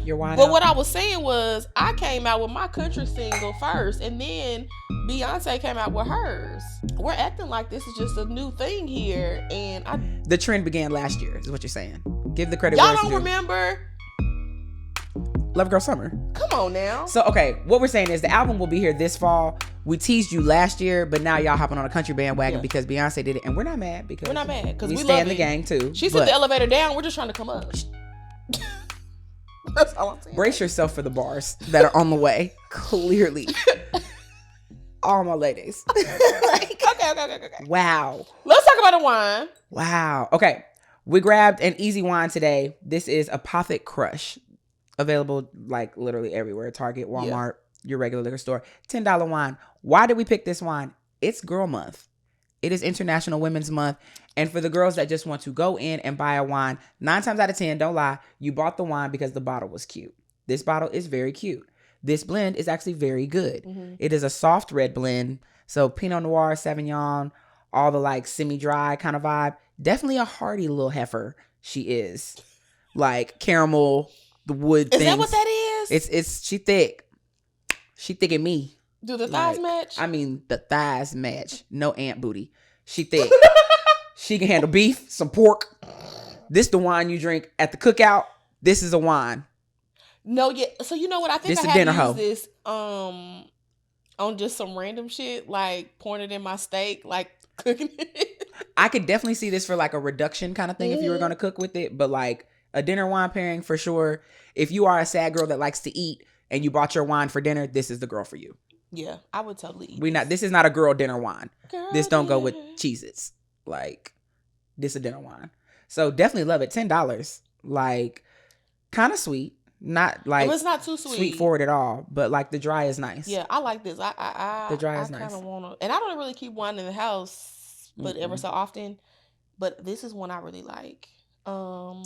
your wine But out? what I was saying was, I came out with my country single first, and then Beyonce came out with hers. We're acting like this is just a new thing here, and the trend began last year, is what you're saying. Give the credit. Y'all don't remember Love Girl Summer. Come on now. So, okay, what we're saying is the album will be here this fall. We teased you last year, but now y'all hopping on a country bandwagon because Beyonce did it, and we're not mad because we stay in the gang too. She sent the elevator down. We're just trying to come up. That's all I'm saying. Brace yourself for the bars that are on the way. Clearly, all my ladies. Okay. Wow. Let's talk about the wine. Wow. Okay, we grabbed an easy wine today. This is Apothic Crush. Available like literally everywhere. Target, Walmart, your regular liquor store. $10 wine. Why did we pick this wine? It's Girl Month. It is International Women's Month. And for the girls that just want to go in and buy a wine, 9 times out of 10, don't lie, you bought the wine because the bottle was cute. This bottle is very cute. This blend is actually very good. Mm-hmm. It is a soft red blend. So Pinot Noir, Sauvignon, all the like semi-dry kind of vibe. Definitely a hearty little heifer. She is. Like caramel, the wood things. Is that what that is? It's she thick. She thick in me. Do the thighs match? I mean, the thighs match. No ant booty. She thick. She can handle beef, some pork. This the wine you drink at the cookout. This is a wine. No, yeah. So you know what? I think this I had to use this on just some random shit, like pouring it in my steak, like cooking it. I could definitely see this for like a reduction kind of thing if you were going to cook with it, but like a dinner wine pairing for sure. If you are a sad girl that likes to eat and you bought your wine for dinner, this is the girl for you. Yeah, I would totally eat. This is not a girl dinner wine. This don't go with Cheez-Its. Like, this a dinner wine. So definitely love it. $10. Like, kind of sweet. Not like it's not too sweet forward at all, but like the dry is nice. Yeah, I like this. The dry is nice. I kind of want to, and I don't really keep wine in the house, but ever so often. But this is one I really like.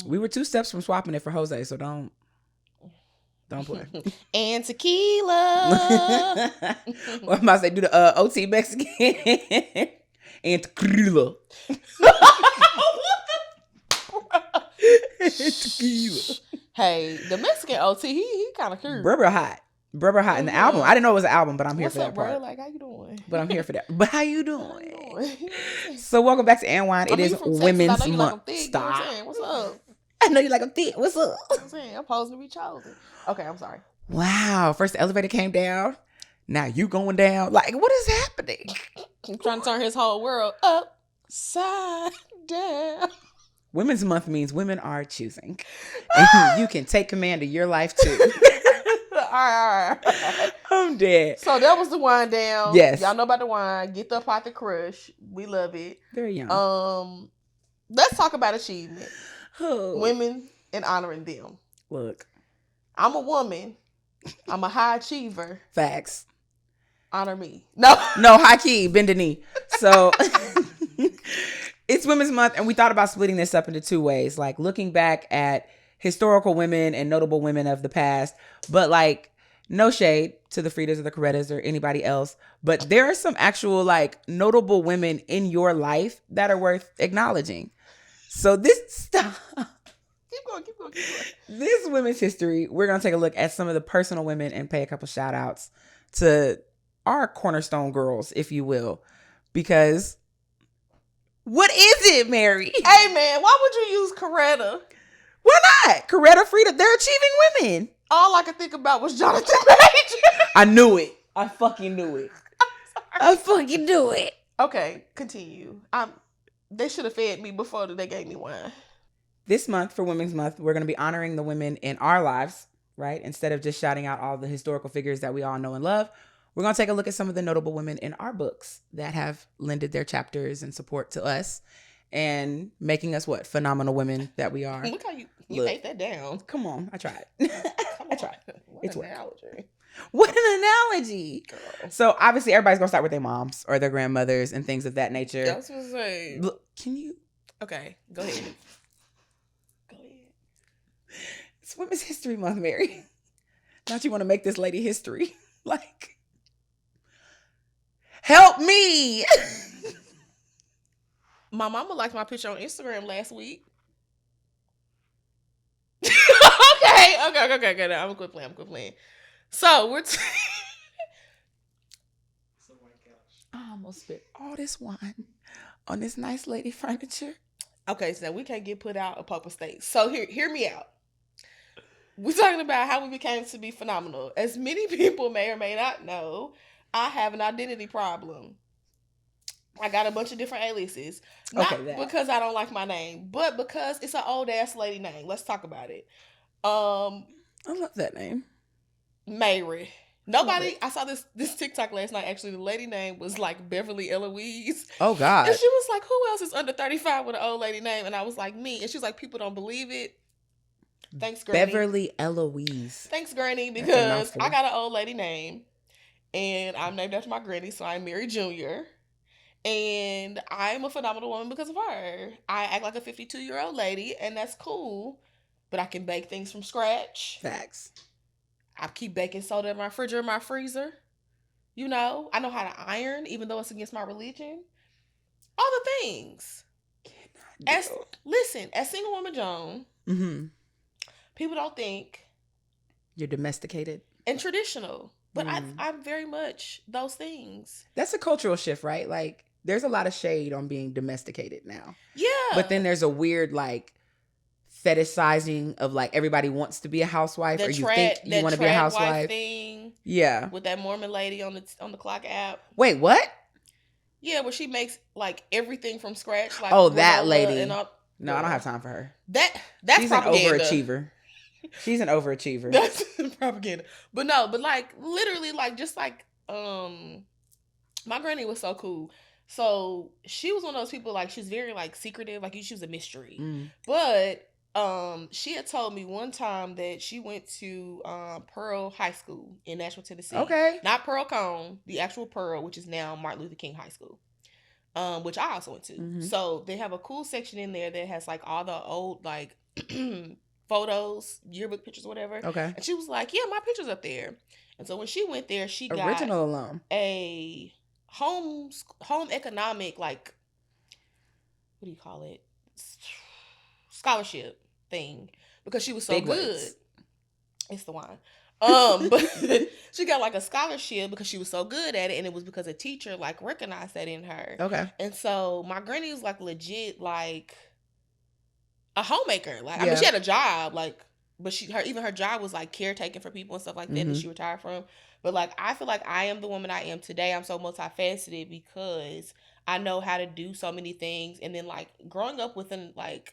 We were 2 steps from swapping it for Jose, so don't play. And tequila. What am I say? Do the OT Mexican and tequila. Tequila. Hey, the Mexican OT, he kind of cute. Bro hot. In the album. I didn't know it was an album, but I'm here for that part. Bro? Like, how you doing? But I'm here for that. But how you doing? So welcome back to And Wine. It is Women's Month. Stop. What's up? I know you like them thick. What's up? I'm supposed to be chosen. Okay, I'm sorry. Wow. First the elevator came down. Now you going down. Like, what is happening? I'm trying to turn his whole world upside down. Women's Month means women are choosing. And you can take command of your life too. All right. I'm dead. So that was the wine down. Yes. Y'all know about the wine. Get the Apothic Crush. We love it. Very young. Let's talk about achievement. Women and honoring them. Look. I'm a woman. I'm a high achiever. Facts. Honor me. No, high key, bend the knee. So it's Women's Month, and we thought about splitting this up into 2 ways, like looking back at historical women and notable women of the past, but like no shade to the Fridas or the Corettas or anybody else, but there are some actual like notable women in your life that are worth acknowledging. So this stuff. Keep going. This Women's History, we're going to take a look at some of the personal women and pay a couple shout outs to our cornerstone girls, if you will, because what is it, Mayree? Hey, man, why would you use Coretta? Why not? Coretta, Frida, they're achieving women. All I could think about was Jonathan Major. I knew it. I fucking knew it. I fucking knew it. Okay, continue. They should have fed me before they gave me wine. This month, for Women's Month, we're going to be honoring the women in our lives, right? Instead of just shouting out all the historical figures that we all know and love, we're going to take a look at some of the notable women in our books that have lended their chapters and support to us and making us what? Phenomenal women that we are. Look how you ate that down. Come on. I tried. I tried. It's an analogy. What an analogy. Girl. So obviously everybody's going to start with their moms or their grandmothers and things of that nature. That's what I'm saying. Look, can you? Okay, go ahead. It's Women's History Month, Mayree. Not you want to make this lady history. Like, help me. My mama liked my picture on Instagram last week. Okay. No, I'm quit playing. So we're. I almost spit all this wine on this nice lady furniture. Okay, so we can't get put out of Popa State. So hear me out. We're talking about how we became to be phenomenal. As many people may or may not know, I have an identity problem. I got a bunch of different aliases. Not because I don't like my name, but because it's an old ass lady name. Let's talk about it. I love that name. Mayree. Nobody. I saw this TikTok last night. Actually, the lady name was like Beverly Eloise. Oh God! And she was like, "Who else is under 35 with an old lady name?" And I was like, "Me." And she was like, "People don't believe it." Thanks, Granny. Beverly Eloise. Thanks, Granny, because I got an old lady name, and I'm named after my granny, so I'm Mayree Jr. And I'm a phenomenal woman because of her. I act like a 52-year-old lady, and that's cool. But I can bake things from scratch. Facts. I keep baking soda in my refrigerator, in my freezer. You know, I know how to iron, even though it's against my religion. All the things. Listen, as single woman Joan, people don't think you're domesticated and traditional, but I'm very much those things. That's a cultural shift, right? Like, there's a lot of shade on being domesticated now. Yeah, but then there's a weird like fetishizing of like everybody wants to be a housewife, or you think you want to be a housewife thing. Yeah, with that Mormon lady on the clock app. Wait, what? Yeah, where she makes like everything from scratch. Like that lady. No, I don't have time for her. That's she's propaganda. An overachiever. She's an overachiever. That's propaganda. But like literally like just like my granny was so cool. So she was one of those people like she's very like secretive, like she was a mystery. But she had told me one time that she went to Pearl High School in Nashville, Tennessee. Okay. Not Pearl Cone, the actual Pearl, which is now Martin Luther King High School. Which I also went to. So they have a cool section in there that has like all the old like photos, yearbook pictures, whatever. Okay. And she was like, "Yeah, my picture's up there." And so when she went there, she got original alum. A home economic, like, what do you call it? Scholarship thing, because she was so good. It's the wine. But she got like a scholarship because she was so good at it, and it was because a teacher like recognized that in her. Okay. And so my granny was like legit like a homemaker. Like I mean, she had a job, like, but her job was like caretaking for people and stuff like that that she retired from. But like I feel like I am the woman I am today. I'm so multifaceted because I know how to do so many things. And then like growing up with an like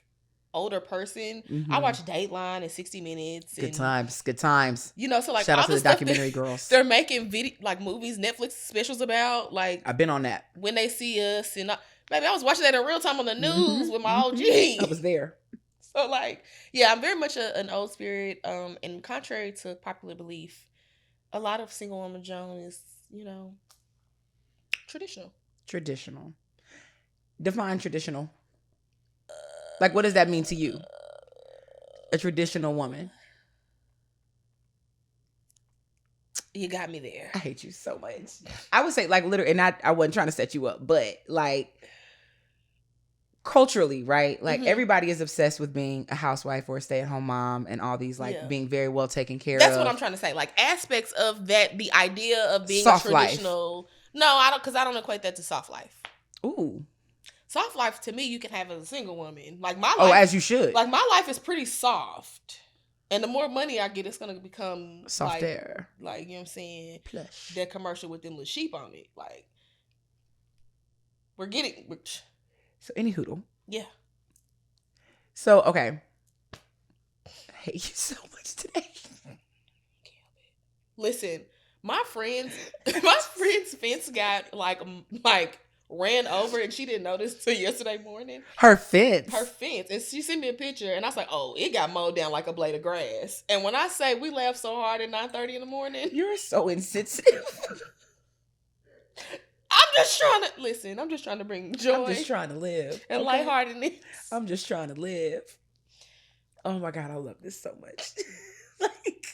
older person, I watch Dateline and 60 Minutes. Good times. You know, so like shout out to the documentary girls. They're making like movies, Netflix specials about. Like I've been on that. When They See Us, and baby, I was watching that in real time on the news with my OG. I was there. So like, yeah, I'm very much an old spirit. And contrary to popular belief, a lot of single woman Joan is, you know, traditional. Traditional. Define traditional. Like, what does that mean to you? A traditional woman. You got me there. I hate you so much. I would say, like, literally, and I wasn't trying to set you up, but like, culturally, right? Like, everybody is obsessed with being a housewife or a stay-at-home mom and all these, like, being very well taken care of. That's what I'm trying to say. Like, aspects of that, the idea of being soft a traditional... Life. No, I don't, because I don't equate that to soft life. Ooh. Soft life, to me, you can have as a single woman. Like, my life... Oh, as you should. Like, my life is pretty soft. And the more money I get, it's going to become... Soft air. Like, you know what I'm saying? Plush. That commercial with them little sheep on it. Like, we're getting... So, any hoodle. Yeah. So, okay. I hate you so much today. Listen, my friend's fence got like ran over, and she didn't notice till yesterday morning. Her fence. And she sent me a picture, and I was like, "Oh, it got mowed down like a blade of grass." And when I say we laughed so hard at 9:30 in the morning, you're so insensitive. I'm just trying to bring joy. I'm just trying to live. And lightheartedness. I'm just trying to live. Oh my God, I love this so much. Like,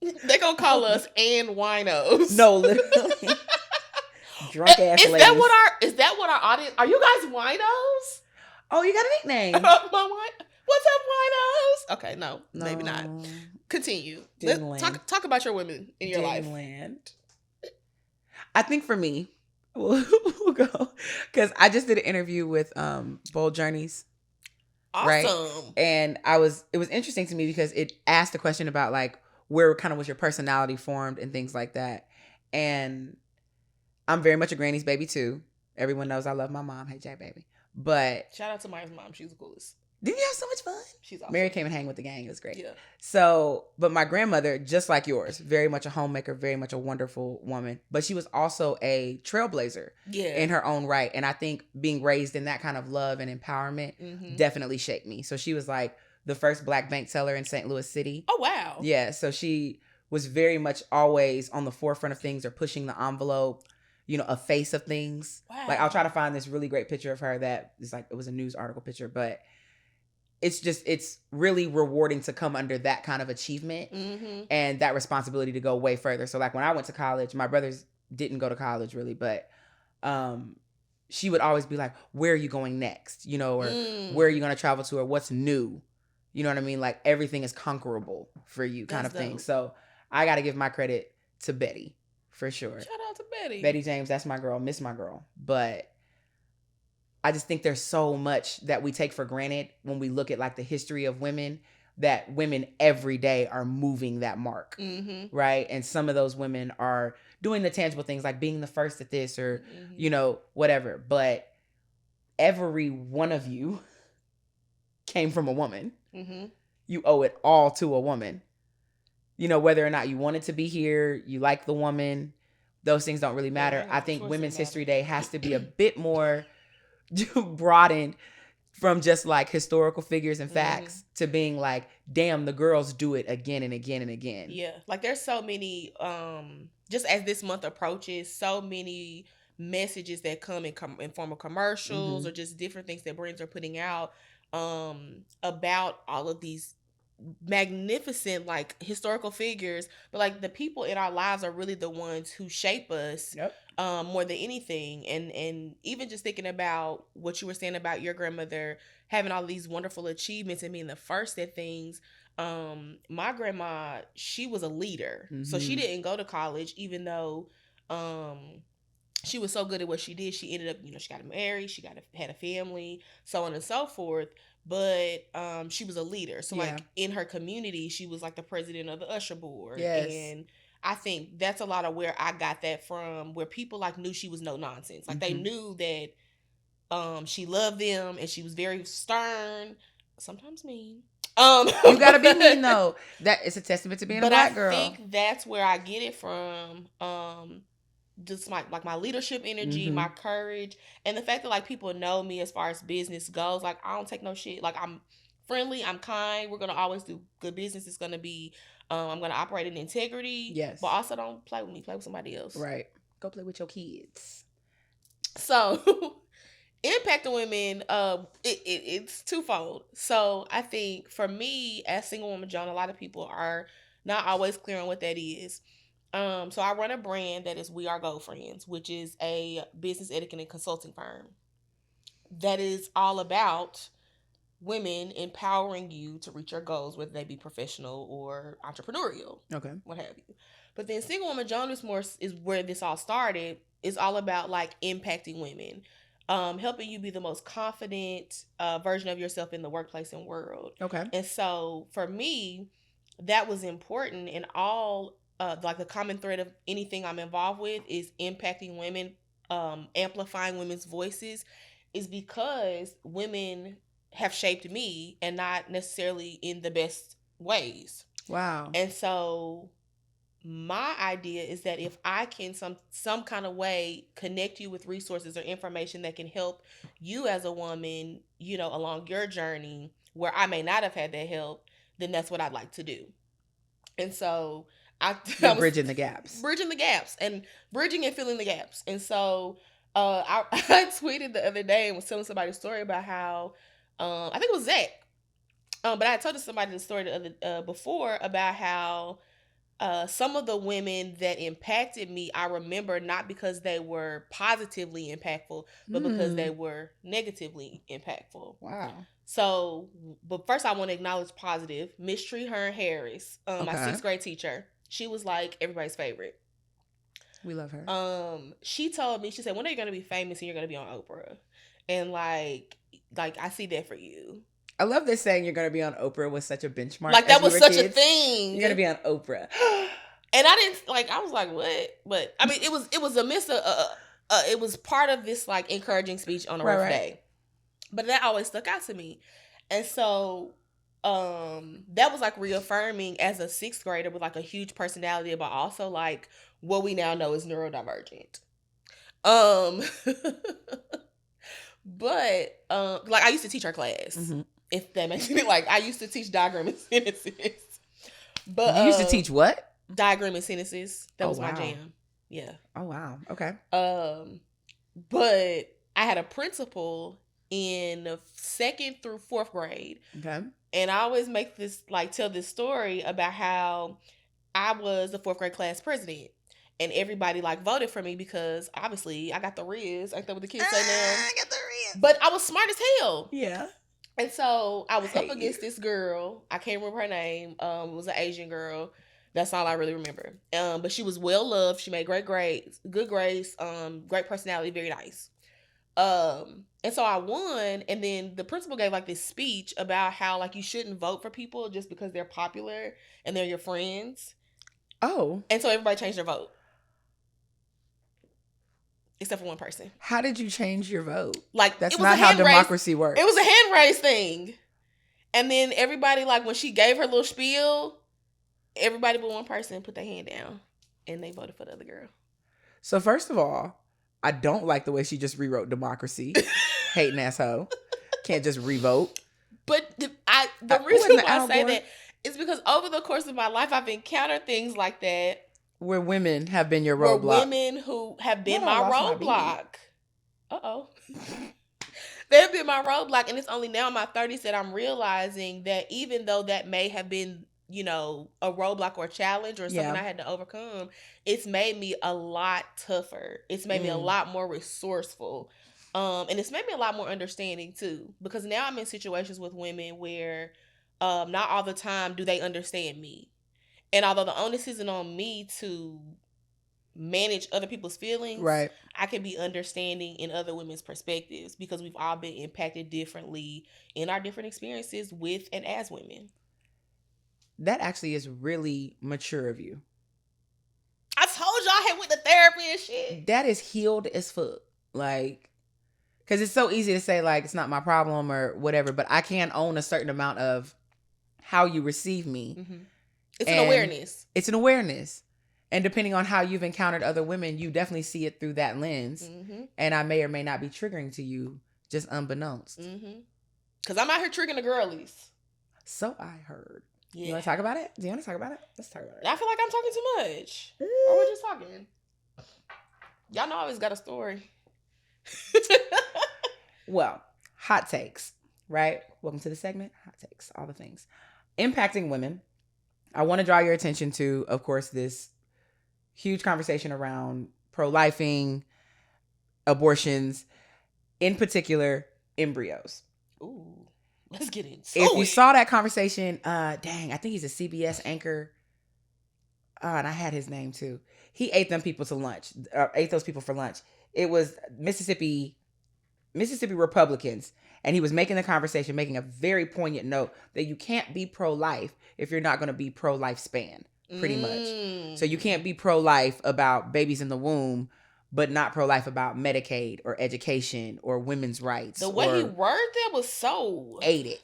they're going to call us and winos. No, literally. Drunk ass ladies. Is that what our audience, are you guys winos? Oh, you got a nickname. What's up, winos? Okay, no, maybe not. Continue. Talk about your women in your life. I think for me, we'll go because I just did an interview with Bold Journeys. Awesome. Right? And it was interesting to me because it asked a question about like where kind of was your personality formed and things like that. And I'm very much a granny's baby too. Everyone knows I love my mom. Hey, Jack, baby. But shout out to Maya's mom. She's the coolest. Didn't you have so much fun? She's awesome. Mayree came and hang with the gang. It was great. Yeah. So, but my grandmother, just like yours, very much a homemaker, very much a wonderful woman. But she was also a trailblazer in her own right. And I think being raised in that kind of love and empowerment definitely shaped me. So she was like the first Black bank teller in St. Louis City. Oh, wow. Yeah. So she was very much always on the forefront of things or pushing the envelope, you know, a face of things. Wow. Like I'll try to find this really great picture of her that is like, it was a news article picture, but it's really rewarding to come under that kind of achievement and that responsibility to go way further. So like when I went to college, my brothers didn't go to college really, but she would always be like, where are you going next? You know, or where are you going to travel to, or what's new? You know what I mean? Like everything is conquerable for you kind of thing. So I got to give my credit to Betty for sure. Shout out to Betty. Betty James, that's my girl. Miss my girl. But I just think there's so much that we take for granted when we look at like the history of women, that women every day are moving that mark, right? And some of those women are doing the tangible things like being the first at this or, you know, whatever. But every one of you came from a woman. You owe it all to a woman. You know, whether or not you wanted to be here, you like the woman, those things don't really matter. I think Women's History Day has to be a bit more broadened from just like historical figures and facts to being like, damn, the girls do it again and again and again. Yeah. Like there's so many, just as this month approaches, so many messages that come in form of commercials or just different things that brands are putting out about all of these magnificent like historical figures, but like the people in our lives are really the ones who shape us more than anything. And even just thinking about what you were saying about your grandmother having all these wonderful achievements and being the first at things, my grandma, she was a leader, so she didn't go to college, even though she was so good at what she did. She ended up, you know, she got married, she had a family, so on and so forth. But she was a leader. So like in her community, she was like the president of the usher board. And I think that's a lot of where I got that from, where people like knew she was no nonsense. Like they knew that she loved them and she was very stern, sometimes mean. You gotta be mean though. That is a testament to being a Black girl. But I think that's where I get it from. Just like my leadership energy, my courage, and the fact that like people know me as far as business goes. Like I don't take no shit. Like I'm friendly, I'm kind. We're gonna always do good business. It's gonna be, I'm gonna operate in integrity. Yes, but also don't play with me. Play with somebody else. Right. Go play with your kids. So, impacting women, it's twofold. So I think for me as single woman Joan, a lot of people are not always clear on what that is. So I run a brand that is We Are Gold Friends, which is a business etiquette and consulting firm that is all about women empowering you to reach your goals, whether they be professional or entrepreneurial, what have you. But then Single Woman Joan is where this all started. It's all about like impacting women, helping you be the most confident version of yourself in the workplace and world. And so for me, that was important, and all like the common thread of anything I'm involved with is impacting women, amplifying women's voices, is because women have shaped me and not necessarily in the best ways. Wow. And so my idea is that if I can some kind of way connect you with resources or information that can help you as a woman, you know, along your journey where I may not have had that help, then that's what I'd like to do. And so You're bridging the gaps. Bridging the gaps and bridging and filling the gaps. And so I tweeted the other day and was telling somebody a story about how I think it was Zach. But I told somebody the story before about how some of the women that impacted me, I remember not because they were positively impactful, but because they were negatively impactful. Wow. So, but first I want to acknowledge positive. Miss Tree Hearn Harris, my 6th grade teacher. She was like everybody's favorite. We love her. She told me, she said, "When are you going to be famous and you're going to be on Oprah?" And like I see that for you. I love this saying you're going to be on Oprah was such a benchmark. Like that was such a thing. You're going to be on Oprah. And I didn't I was like, what? But I mean, it was a miss. It was part of this like encouraging speech on a rough day. But that always stuck out to me. And so that was like reaffirming as a 6th grader with like a huge personality, but also like what we now know is neurodivergent. But like I used to teach her class. Mm-hmm. If that makes me like I used to teach diagram and sentences. But you used to teach what? Diagram and sentences. That was my jam. Yeah. Oh wow. Okay. But I had a principal in the 2nd through 4th grade. Okay. And I always make this tell this story about how I was the 4th grade class president. And everybody voted for me because obviously I got the Riz. Ain't that what the kids say now? I got the Riz. But I was smart as hell. Yeah. And so I was up against this girl. I can't remember her name. It was an Asian girl. That's all I really remember. But she was well loved. She made great grades, good grades, great personality, very nice. And so I won. And then the principal gave this speech about how you shouldn't vote for people just because they're popular and they're your friends. Oh. And so everybody changed their vote. Except for one person. How did you change your vote? That's not how democracy works. It was a hand raise thing. And then everybody, when she gave her little spiel, everybody but one person put their hand down. And they voted for the other girl. So first of all, I don't like the way she just rewrote democracy. Hating asshole. Can't just revote. But the reason why I say that is because over the course of my life, I've encountered things like that. Where women have been your roadblock. Where women who have been my roadblock. Uh-oh. They've been my roadblock. And it's only now in my 30s that I'm realizing that even though that may have been, a roadblock or a challenge or something I had to overcome, it's made me a lot tougher. It's made me a lot more resourceful. And it's made me a lot more understanding too. Because now I'm in situations with women where not all the time do they understand me. And although the onus isn't on me to manage other people's feelings, right, I can be understanding in other women's perspectives because we've all been impacted differently in our different experiences with and as women. That actually is really mature of you. I told you I had went to therapy and shit. That is healed as fuck. Because it's so easy to say it's not my problem or whatever, but I can own a certain amount of how you receive me. Mm-hmm. It's an awareness. It's an awareness. And depending on how you've encountered other women, you definitely see it through that lens. Mm-hmm. And I may or may not be triggering to you, just unbeknownst. Because I'm out here triggering the girlies. So I heard. Yeah. You want to talk about it? Do you want to talk about it? Let's talk about it. I feel like I'm talking too much. Or we're just talking. Y'all know I always got a story. Well, hot takes, right? Welcome to the segment. Hot takes, all the things. Impacting women. I want to draw your attention to, of course, this huge conversation around pro-lifing, abortions, in particular, embryos. Ooh, let's get into it. If you saw that conversation, I think he's a CBS anchor. And I had his name too. He ate those people for lunch. It was Mississippi Republicans. And he was making the conversation, making a very poignant note that you can't be pro-life if you're not going to be pro-lifespan, pretty much. So you can't be pro-life about babies in the womb, but not pro-life about Medicaid or education or women's rights. The way he worded that was so... Ate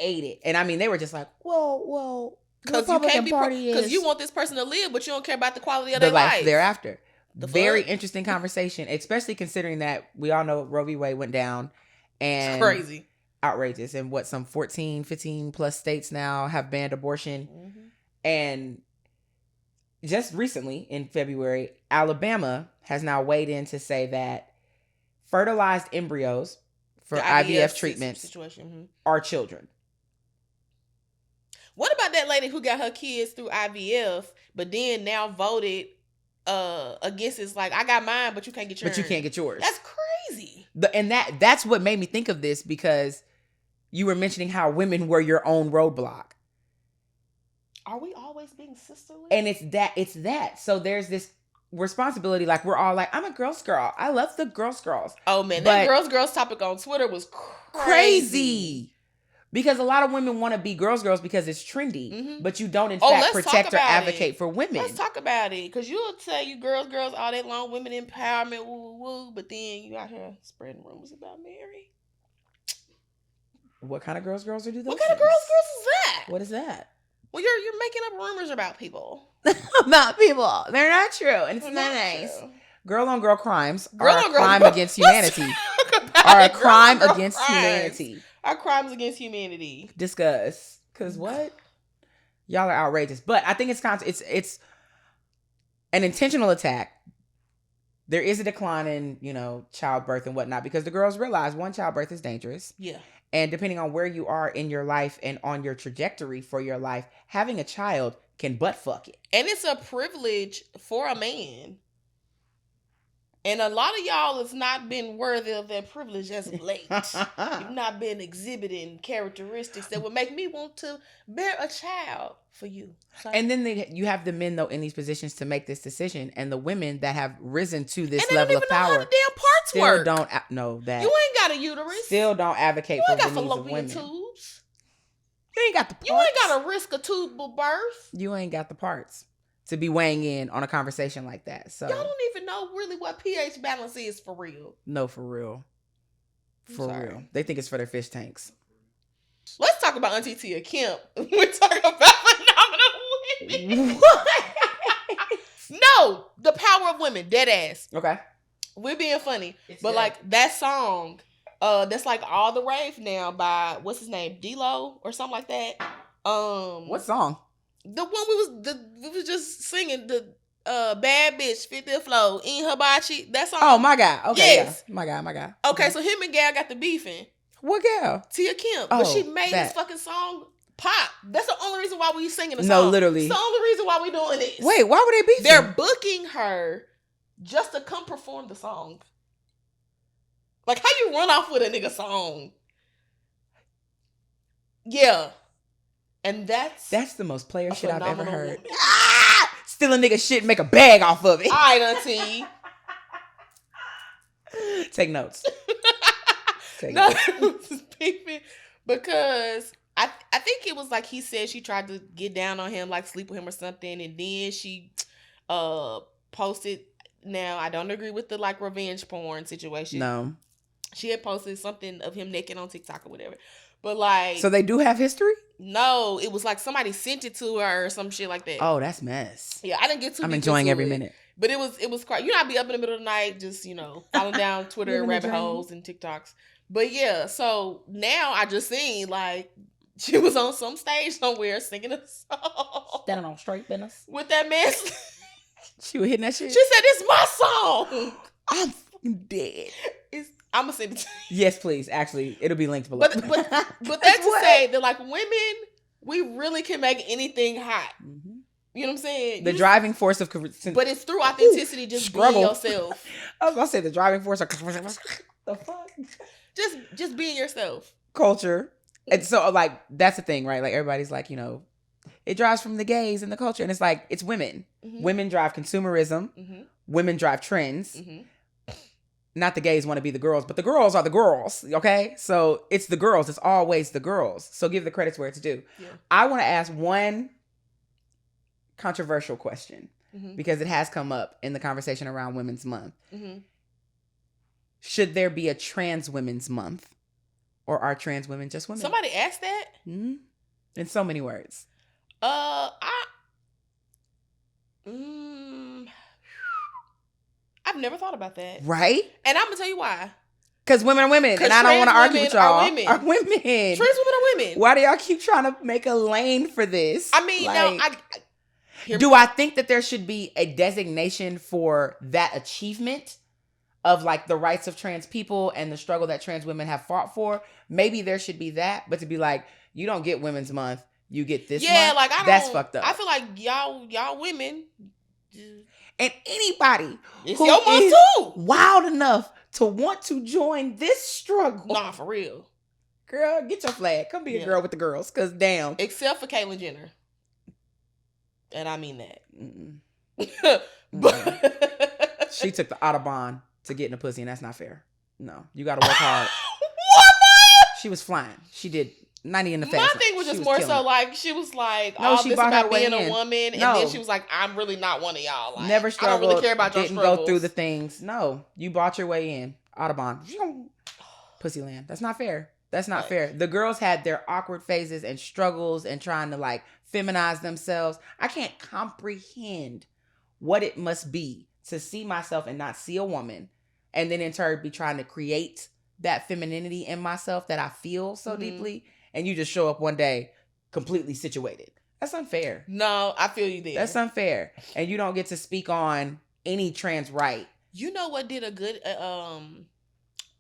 it. And I mean, they were just like, whoa. Because you can't be because you want this person to live, but you don't care about the quality of their life thereafter. Very interesting conversation, especially considering that we all know Roe v. Wade went down. And it's crazy. Outrageous. And some 14, 15 plus states now have banned abortion. Mm-hmm. And just recently in February, Alabama has now weighed in to say that fertilized embryos for IVF treatments are children. What about that lady who got her kids through IVF, but then now voted against it's like, I got mine, but you can't get yours. But you can't get yours. That's crazy. And that's what made me think of this, because you were mentioning how women were your own roadblock. Are we always being sisterly? And it's that. So there's this responsibility. Like, we're all like, I'm a girls girl. I love the girls. Oh man, that girls topic on Twitter was crazy. Because a lot of women want to be girls because it's trendy, but you don't in fact protect or advocate for women. Let's talk about it, because you'll tell you girls all day long, women empowerment, woo woo, but then you out here spreading rumors about Mayree. What kind of girls are do those? What kind of girls is that? What is that? Well, you're making up rumors about people. About people. They're not true, and it's not nice. True. Girl on girl crimes are a crime against humanity. Are a crime against humanity. Our crimes against humanity. Discuss. Because what? Y'all are outrageous. But I think it's an intentional attack. There is a decline in, childbirth and whatnot, because the girls realize one, childbirth is dangerous. Yeah. And depending on where you are in your life and on your trajectory for your life, having a child can butt fuck it. And it's a privilege for a man. And a lot of y'all has not been worthy of that privilege as of late. You've not been exhibiting characteristics that would make me want to bear a child for you. So, and then you have the men, though, in these positions to make this decision, and the women that have risen to this level of power. Know how the damn parts still work. Don't know that. You ain't got a uterus. Still don't advocate for the needs of women. Tubes. You ain't got the parts. You ain't got to risk a tubal birth. You ain't got the parts to be weighing in on a conversation like that. So y'all don't even know really what pH balance is for real. No, for real. For real. They think it's for their fish tanks. Let's talk about Auntie Tia Kemp. We're talking about phenomenal women. What? No, the power of women. Dead ass. Okay. We're being funny. It's but good. Like that song, that's like all the rave now by, what's his name? D-Lo or something like that. What song? The one we was just singing, the bad bitch, fit the flow, in hibachi. That song. Oh my God. Okay. Yes. Yeah. My God. Okay, so him and Gal got the beefing. What gal? Tia Kemp. But she made this fucking song pop. That's the only reason why we singing the song. No, literally. It's the only reason why we doing this. Wait, why would they beefing? They're booking her just to come perform the song. Like, how you run off with a nigga song? Yeah. And that's the most player shit I've ever heard. Steal a nigga shit and make a bag off of it. All right, Auntie. Take notes. Because I think it was like he said she tried to get down on him, like sleep with him or something, and then she posted. Now I don't agree with the like revenge porn situation. No. She had posted something of him naked on TikTok or whatever. But like, so they do have history? No, it was like somebody sent it to her or some shit like that. Oh, that's mess. Yeah, I didn't get too. I'm enjoying every minute. But it was quite. You know, I'd be up in the middle of the night, just falling down Twitter rabbit holes and TikToks. But yeah, so now I just seen like she was on some stage somewhere singing a song. Standing on straight business with that man. She was hitting that shit. She said, "It's my song." I'm fucking dead. I'm gonna send it to you. Yes, please. Actually, it'll be linked below. But that's to say that like women, we really can make anything hot. Mm-hmm. You know what I'm saying? The driving force of... But it's through authenticity, just being yourself. I was gonna say the driving force of... The fuck? Just being yourself. Culture. And so like, that's the thing, right? Like everybody's like, it drives from the gays and the culture. And it's like, it's women. Mm-hmm. Women drive consumerism. Mm-hmm. Women drive trends. Mm-hmm. Not the gays want to be the girls, but the girls are the girls, okay? So it's the girls. It's always the girls. So give the credits where it's due. Yeah. I want to ask one controversial question because it has come up in the conversation around Women's Month. Mm-hmm. Should there be a Trans Women's Month, or are trans women just women? Somebody asked that? Mm-hmm. In so many words. I've never thought about that. Right? And I'm going to tell you why. Because women are women. And I don't want to argue with y'all. Are women. Trans women are women. Why do y'all keep trying to make a lane for this? I mean, do I think that there should be a designation for that achievement of like the rights of trans people and the struggle that trans women have fought for? Maybe there should be that. But to be like, you don't get Women's Month. you get this much. Like that's fucked up. I feel like y'all women, and anybody it's your month too, wild enough to want to join this struggle. Nah, for real. Girl, get your flag. Come be a girl with the girls, cause damn. Except for Caitlyn Jenner, and I mean that. But she took the Autobahn to get in the pussy, and that's not fair. No, you got to work hard. What? She was flying. She did 90 in the fast. My thing was just more so like she was like, no, she this bought about her way being in. a woman, and then she was like, I'm really not one of y'all. Like, never struggled. I don't really care about your struggles. Didn't go through the things. No, you bought your way in. Autobahn. Pussy land. That's not fair. That's not fair. The girls had their awkward phases and struggles and trying to like feminize themselves. I can't comprehend what it must be to see myself and not see a woman, and then in turn be trying to create that femininity in myself that I feel so deeply, and you just show up one day completely situated. That's unfair. No, I feel you there. That's unfair. And you don't get to speak on any trans right. You know what did a good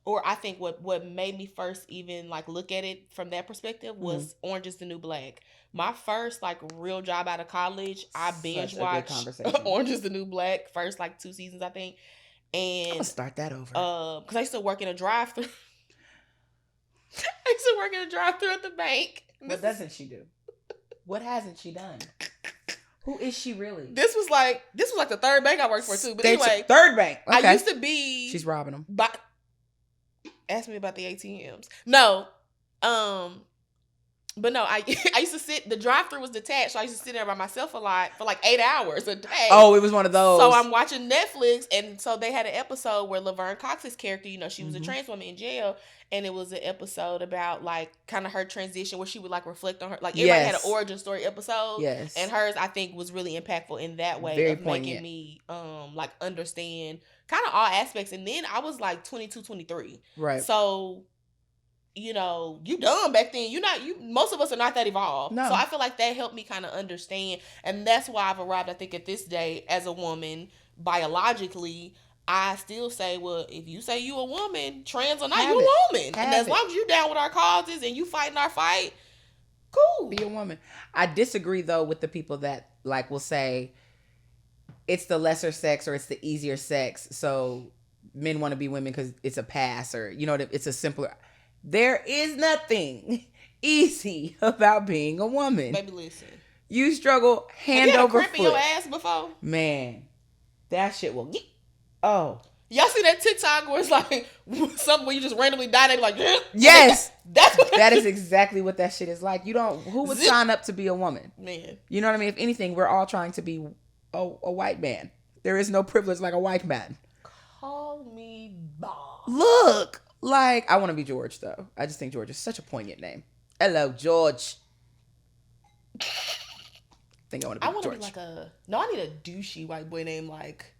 or I think what made me first even like look at it from that perspective was Orange is the New Black. My first like real job out of college, I binge watched Orange is the New Black first like 2 seasons, I think. And I'll start that over. Because I used to work in a drive-thru. I used to work in a drive-thru at the bank. What doesn't she do? What hasn't she done? Who is she really? This was like the third bank I worked for too. But anyway, third bank. Okay. I used to be. She's robbing them. Ask me about the ATMs. No, but no, I used to sit. The drive-thru was detached, so I used to sit there by myself a lot for like 8 hours a day. Oh, it was one of those. So I'm watching Netflix, and so they had an episode where Laverne Cox's character, you know, she was a trans woman in jail, and it was an episode about like kind of her transition where she would like reflect on her. Like everybody had an origin story episode, and hers I think was really impactful in that way. Very of poignant. Making me like understand kind of all aspects. And then I was like 22, 23, right? So. You know, you dumb back then. Most of us are not that evolved. No. So I feel like that helped me kind of understand. And that's why I've arrived, I think, at this day as a woman, biologically, I still say, well, if you say you a woman, trans or not, you a woman. And as long as you down with our causes and you fighting our fight, cool. Be a woman. I disagree, though, with the people that, like, will say it's the lesser sex or it's the easier sex. So men want to be women because it's a pass or, you know, it's a simpler... There is nothing easy about being a woman. Baby, listen. You struggle hand over foot. Have you had a cramp in your ass before? Man, that shit will... Oh. Y'all see that TikTok where it's like something where you just randomly die and they be like... Yes. That is exactly what that shit is like. You don't... Who would sign up to be a woman? Man. You know what I mean? If anything, we're all trying to be a white man. There is no privilege like a white man. Call me Bob. Look... Like, I want to be George, though. I just think George is such a poignant name. Hello, George. I think I want to be George. I want to be like a... No, I need a douchey white boy named, like,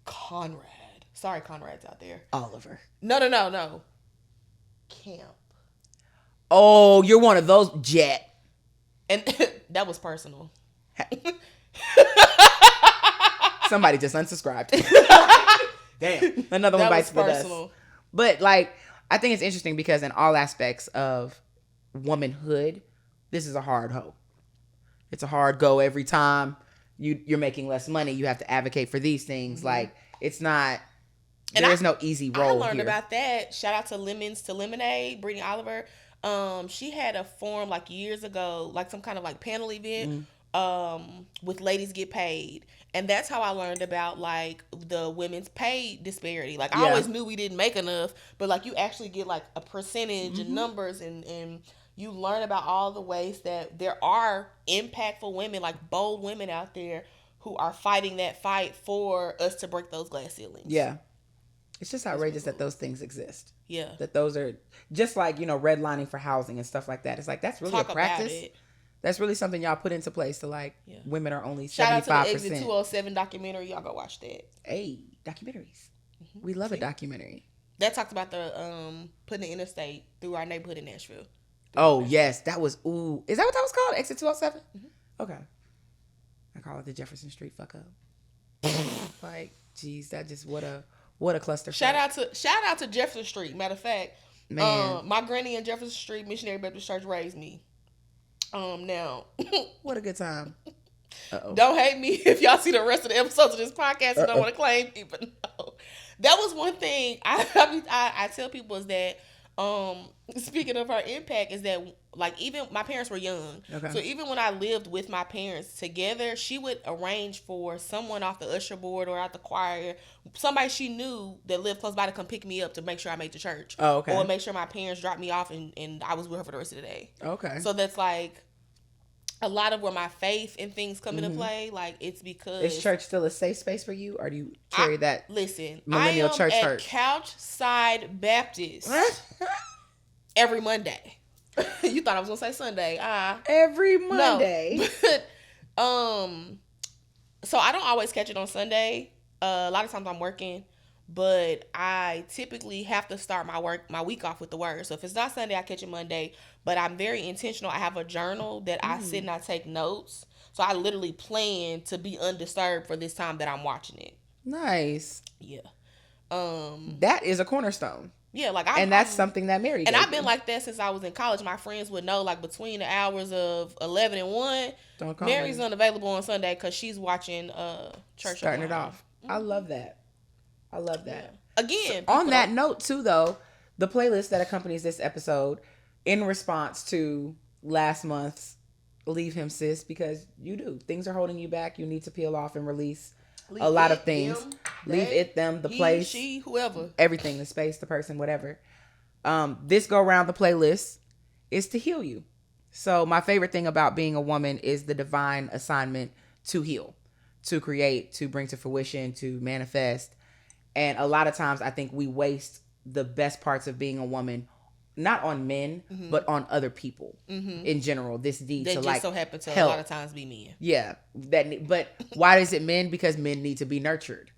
Conrad. Sorry, Conrad's out there. Oliver. No. Camp. Oh, you're one of those. Jet. And that was personal. Somebody just unsubscribed. Damn. Another one bites the dust. But, like, I think it's interesting because in all aspects of womanhood, this is a hard hoe. It's a hard go every time you're making less money. You have to advocate for these things. Like, it's not, there is no easy role I learned here. About that. Shout out to Lemons to Lemonade, Brittany Oliver. She had a forum, like, years ago, like some kind of, like, panel event with Ladies Get Paid. And that's how I learned about, like, the women's pay disparity. Like, I always knew we didn't make enough, but, like, you actually get, like, a percentage and numbers, and you learn about all the ways that there are impactful women, like, bold women out there who are fighting that fight for us to break those glass ceilings. Yeah. It's just outrageous that those things exist. Yeah. That those are, just like, you know, redlining for housing and stuff like that. It's like, that's really a practice. That's really something y'all put into place to, like, women are only 75%. Shout out to the Exit 207 documentary. Y'all go watch that. Hey, documentaries. We love a documentary. That talked about the putting the interstate through our neighborhood in Nashville. Yes. That was, ooh. Is that what that was called? Exit 207? Okay. I call it the Jefferson Street fuck up. Like, geez, that just, what a cluster. Shout out to Jefferson Street. Matter of fact, man, my granny in Jefferson Street Missionary Baptist Church raised me. Now, what a good time. Uh-oh. Don't hate me if y'all see the rest of the episodes of this podcast and don't want to claim me, but no. That was one thing I tell people is that speaking of her impact is that like even my parents were young. Okay. So even when I lived with my parents together, she would arrange for someone off the usher board or out the choir, somebody she knew that lived close by to come pick me up to make sure I made the church. Oh, okay. Or make sure my parents dropped me off and I was with her for the rest of the day. Okay. So that's like a lot of where my faith and things come into play, like it's because is church still a safe space for you, or do you carry that? Listen, millennial church at hurt? Couchside Baptist every Monday. You thought I was gonna say Sunday? Every Monday. No. So I don't always catch it on Sunday. A lot of times I'm working. But I typically have to start my week off with the word. So if it's not Sunday, I catch it Monday. But I'm very intentional. I have a journal that I sit and I take notes. So I literally plan to be undisturbed for this time that I'm watching it. Nice. Yeah. That is a cornerstone. Yeah, like that's something that Mayree. And I've been like that since I was in college. My friends would know, like between the hours of 11 and 1, Mary's unavailable on Sunday because she's watching church. Starting it off. I love that. I love that. Yeah. Again, so on that note too, though, the playlist that accompanies this episode, in response to last month's "Leave Him, Sis," because you do things are holding you back. You need to peel off and release a lot of things. Leave it, them, the place, she, whoever, everything, the space, the person, whatever. This go around the playlist is to heal you. So my favorite thing about being a woman is the divine assignment to heal, to create, to bring to fruition, to manifest. And a lot of times I think we waste the best parts of being a woman, not on men, but on other people in general. This deed that to just like so happen to help. A lot of times be men. Yeah. But why is it men? Because men need to be nurtured.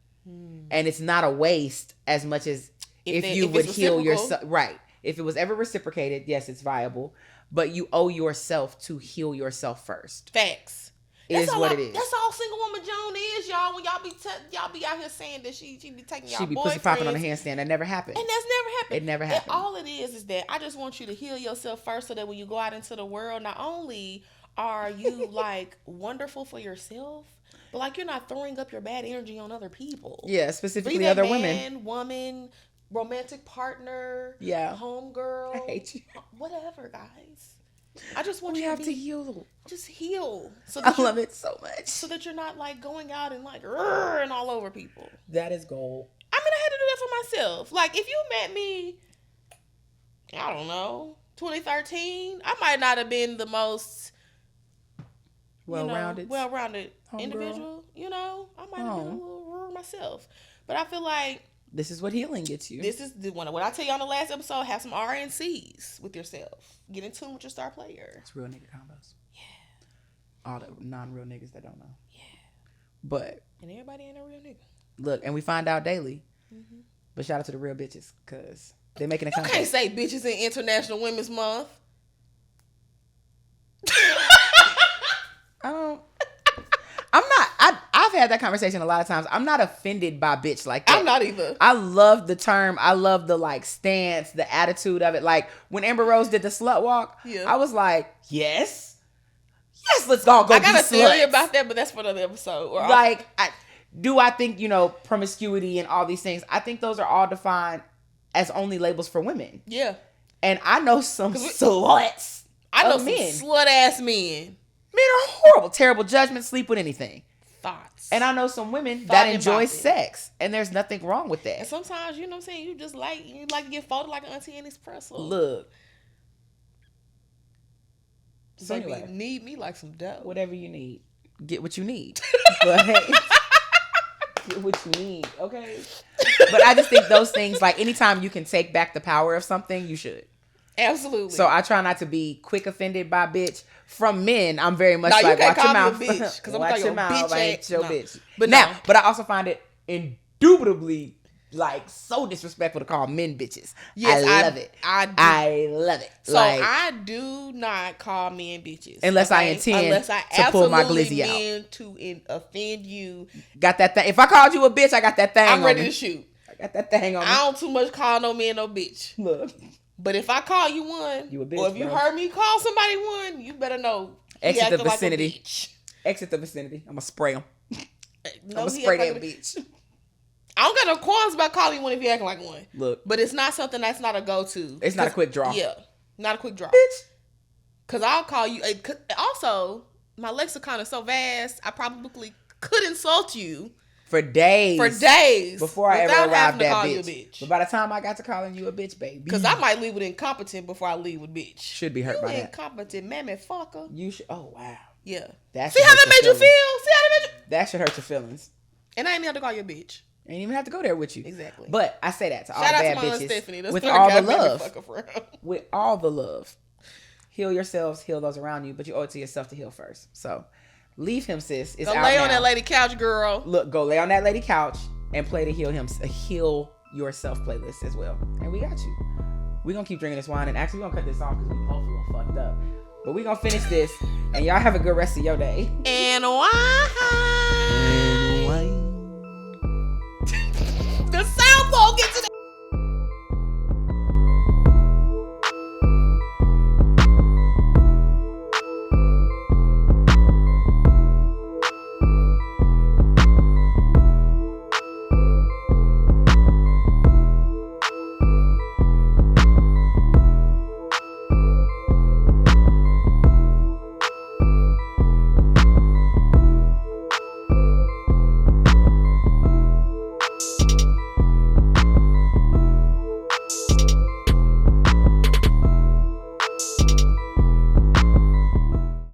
And it's not a waste as much as if you would heal yourself. Right. If it was ever reciprocated, yes, it's viable. But you owe yourself to heal yourself first. Facts. Is what it is. That's all single woman Joan is, y'all. When y'all be out here saying that she be taking y'all boyfriends. She be pussy popping on a handstand. That never happened. And that's never happened. It never happened. And all it is that I just want you to heal yourself first, so that when you go out into the world, not only are you like wonderful for yourself, but like you're not throwing up your bad energy on other people. Yeah, specifically other man, woman, romantic partner, homegirl. I hate you. Whatever, guys. I just want you you have to heal. Just heal. So I love it so much. So that you're not like going out and like and all over people. That is gold. I mean, I had to do that for myself. Like if you met me, I don't know, 2013, I might not have been the most well-rounded individual. You know, I might have been a little myself. But I feel like this is what healing gets you. This is the one. What I tell you on the last episode, have some RNCs with yourself. Get in tune with your star player. It's real nigga combos. Yeah. All the non-real niggas that don't know. Yeah. But. And everybody ain't a real nigga. Look, and we find out daily. Mm-hmm. But shout out to the real bitches, because they're making a comeback. You can't say bitches in International Women's Month. I've had that conversation a lot of times. I'm not offended by bitch like that. I'm not either. I love the term. I love the like stance, the attitude of it. Like when Amber Rose did the slut walk, I was like, yes, let's all go. I got a theory about that, but that's for another episode. Like, I think, promiscuity and all these things, I think those are all defined as only labels for women. Yeah. And I know some sluts. I know some slut ass men. Men are horrible, terrible judgment, sleep with anything. Thoughts. And I know some women that enjoy sex, and there's nothing wrong with that. And sometimes, you know what I'm saying, you like to get folded like an Auntie Annie's pretzel. Look. So anyway, need me like some dough. Whatever you need. Get what you need. But get what you need, okay? But I just think those things, like anytime you can take back the power of something, you should. Absolutely. So I try not to be quick offended by bitch. From men, I'm very much like, watch your mouth. Watch your mouth. I ain't your bitch. But I also find it indubitably like so disrespectful to call men bitches. Yes, I love it. I love it. So I do not call men bitches unless I intend to pull my glizzy out to offend you. Got that thing? If I called you a bitch, I got that thing. I'm ready to shoot. Got that thing on me. I don't too much call no man no bitch. Look. But if I call you one, you a bitch, or if you heard me call somebody one, you better know. Exit the vicinity. Like a bitch. Exit the vicinity. I'm gonna spray him. I'm gonna spray that bitch. I don't got no qualms about calling you one if you acting like one. Look. But it's not something that's not a go-to. It's not a quick draw. Yeah. Not a quick draw. Bitch. Because I'll call you. Also, my lexicon is so vast, I probably could insult you. For days. Before I ever arrived at bitch. But by the time I got to calling you a bitch, baby. Because I might leave with incompetent before I leave with bitch. Should be hurt by that. Incompetent mammy fucker. You should. Oh, wow. Yeah. See how that made you feel? That should hurt your feelings. And I ain't have to call you a bitch. I ain't even have to go there with you. Exactly. But I say that to all Shout bad out to bitches. Stephanie. That's with all the love. With all the love. Heal yourselves, heal those around you, but you owe it to yourself to heal first. So leave him, sis. It's go out lay now. On that lady couch, girl. Look, go lay on that lady couch and play the heal yourself playlist as well. And we got you. We're gonna keep drinking this wine, and actually we're gonna cut this off because we both a little fucked up. But we're gonna finish this, and y'all have a good rest of your day. And why?